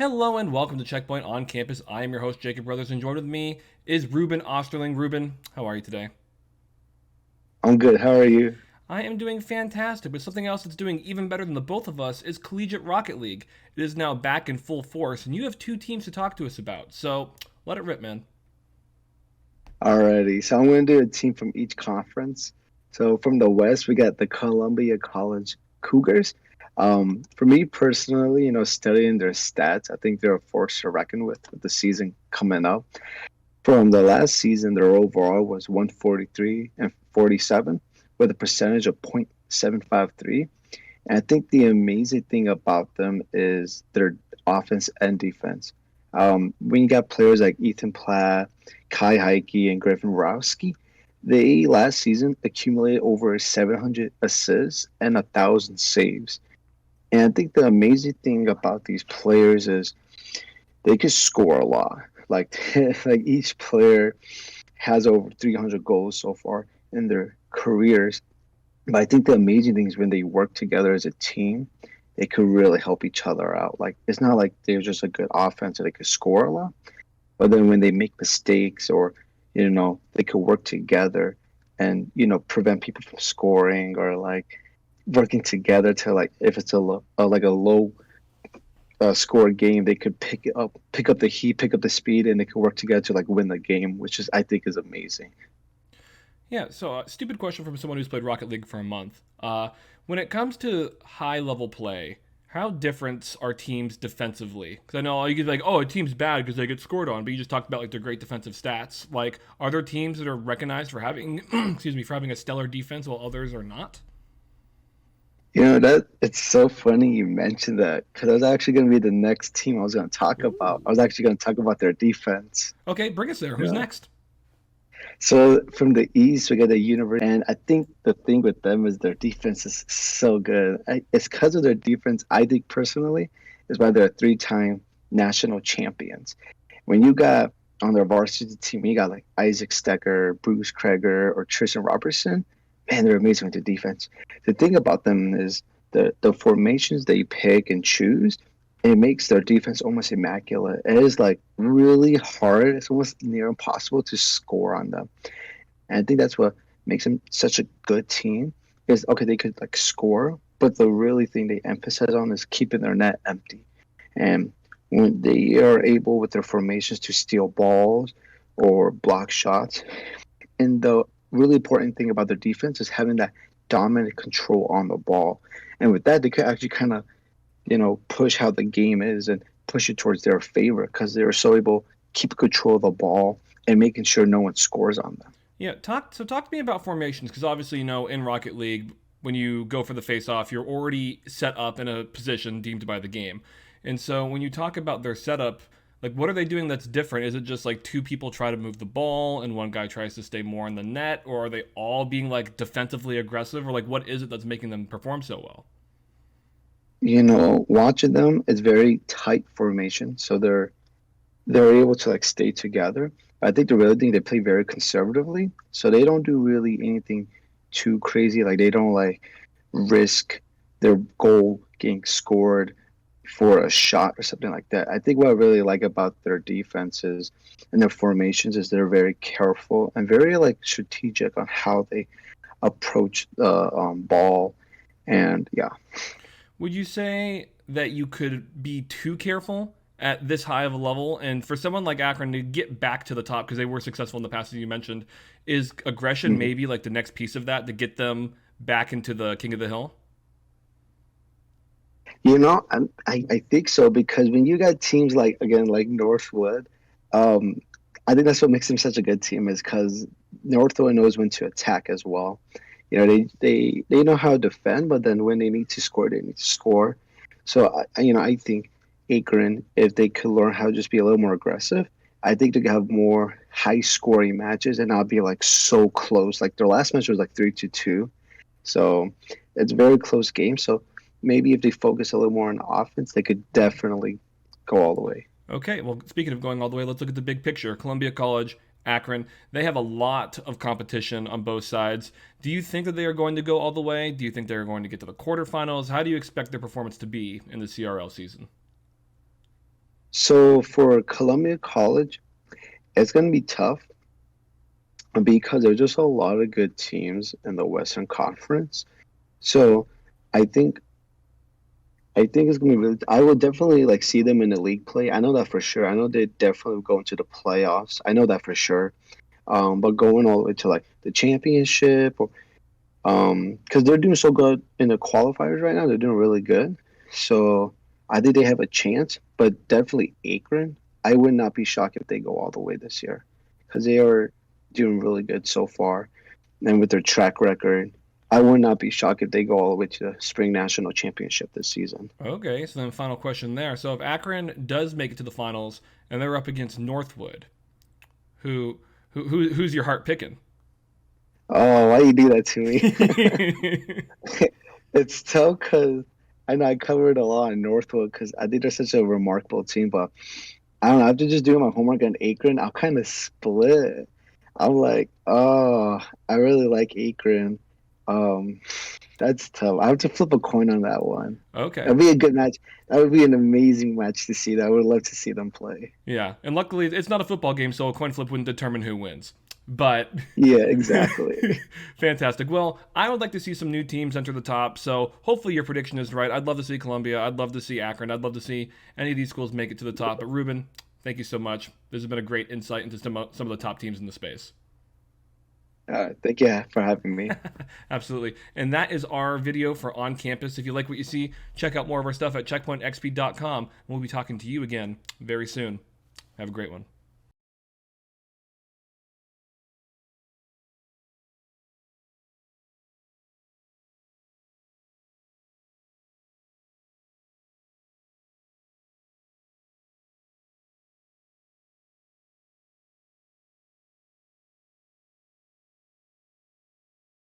Hello and welcome to Checkpoint on Campus. I am your host, Jacob Brothers, and joined with me is Ruben Osterling. Ruben, how are you today? I'm good. How are you? I am doing fantastic, but something else that's doing even better than the both of us is Collegiate Rocket League. It is now back in full force, and you have two teams to talk to us about. So let it rip, man. Alrighty. So I'm going to do a team from each conference. So from the West, we got the Columbia College Cougars. For me personally, studying their stats, I think they're a force to reckon with the season coming up. From the last season, their overall was 143 and 47 with a percentage of .753. And I think the amazing thing about them is their offense and defense. When you got players like Ethan Platt, Kai Heike, and Griffin Rowski, they last season accumulated over 700 assists and 1,000 saves. And I think the amazing thing about these players is they can score a lot. Like like each player has over 300 goals so far in their careers. But I think the amazing thing is when they work together as a team, they could really help each other out. Like it's not like they're just a good offense and they could score a lot, but then when they make mistakes or they could work together and prevent people from scoring or like working together to like if it's like a low score game, they could pick up the heat, pick up the speed, and they could work together to like win the game, which is I think is amazing. Yeah, so stupid question from someone who's played Rocket League for a month. When it comes to high level play, how different are teams defensively? Because I know you could be like, oh, a team's bad because they get scored on, but you just talked about like their great defensive stats. Like, are there teams that are recognized for having, excuse me, for having a stellar defense while others are not? That it's so funny you mentioned that because I was actually going to be the next team I was going to talk about. I Ooh. was actually going to talk about their defense. Okay, bring us there. Who's Yeah. next? So from the East, we got the University, and I think the thing with them is their defense is so good. It's because of their defense. I think personally is why they're three-time national champions. When you got on their varsity team, you got like Isaac Stecker, Bruce Kreger, or Tristan Robertson. Man, they're amazing with the defense. The thing about them is the formations they pick and choose. It makes their defense almost immaculate. It is like really hard. It's almost near impossible to score on them. And I think that's what makes them such a good team. Is okay, they could like score, but the really thing they emphasize on is keeping their net empty. And when they are able with their formations to steal balls or block shots, and the really important thing about their defense is having that dominant control on the ball. And with that, they could actually kind of, push how the game is and push it towards their favor because they're so able to keep control of the ball and making sure no one scores on them. Yeah, talk to me about formations because obviously in Rocket League when you go for the face off, you're already set up in a position deemed by the game. And so when you talk about their setup, like what are they doing that's different? Is it just like two people try to move the ball and one guy tries to stay more in the net, or are they all being like defensively aggressive, or like what is it that's making them perform so well? Watching them, it's very tight formation, so they're able to like stay together. I think the real thing they play very conservatively, so they don't do really anything too crazy. Like they don't like risk their goal getting scored for a shot or something like that. I think what I really like about their defenses and their formations is they're very careful and very like strategic on how they approach the ball. And yeah, Would you say that you could be too careful at this high of a level? And for someone like Akron to get back to the top, because they were successful in the past, as you mentioned, is aggression Mhm. maybe like the next piece of that to get them back into the king of the hill? I think so because when you got teams like again like Northwood, um, I think that's what makes them such a good team is because Northwood knows when to attack as well. They know how to defend, but then when they need to score, they need to score. So I think Akron, if they could learn how to just be a little more aggressive, I think they could have more high scoring matches and not be like so close. Like their last match was like 3-2. So it's a very close game. So maybe if they focus a little more on offense, they could definitely go all the way. Okay, well, speaking of going all the way, let's look at the big picture. Columbia College, Akron, they have a lot of competition on both sides. Do you think that they are going to go all the way? Do you think they're going to get to the quarterfinals? How do you expect their performance to be in the CRL season? So for Columbia College, it's going to be tough because there's just a lot of good teams in the Western Conference. So I think I think it's gonna be really. I would definitely like see them in the league play. I know that for sure. I know they definitely go into the playoffs. I know that for sure. But going all the way to like the championship, or because they're doing so good in the qualifiers right now, they're doing really good. So I think they have a chance. But definitely Akron. I would not be shocked if they go all the way this year, because they are doing really good so far, and with their track record. I would not be shocked if they go all the way to the spring national championship this season. Okay, so then final question there. So if Akron does make it to the finals and they're up against Northwood, who who's your heart picking? Oh, why you do that to me? It's tough because I know I covered a lot in Northwood because I think they're such a remarkable team. But I don't know. After just doing my homework on Akron, I'll kind of split. I'm like, oh, I really like Akron. Um, that's tough. I have to flip a coin on that one. Okay. That'd be a good match. That would be an amazing match to see. That I would love to see them play. Yeah, and luckily it's not a football game, so a coin flip wouldn't determine who wins. But Yeah, exactly. fantastic. Well, I would like to see some new teams enter the top. So hopefully your prediction is right. I'd love to see Columbia. I'd love to see Akron. I'd love to see any of these schools make it to the top. But Ruben, thank you so much. This has been a great insight into some of the top teams in the space. Thank you for having me. Absolutely. And that is our video for On Campus. If you like what you see, check out more of our stuff at checkpointxp.com. We'll be talking to you again very soon. Have a great one.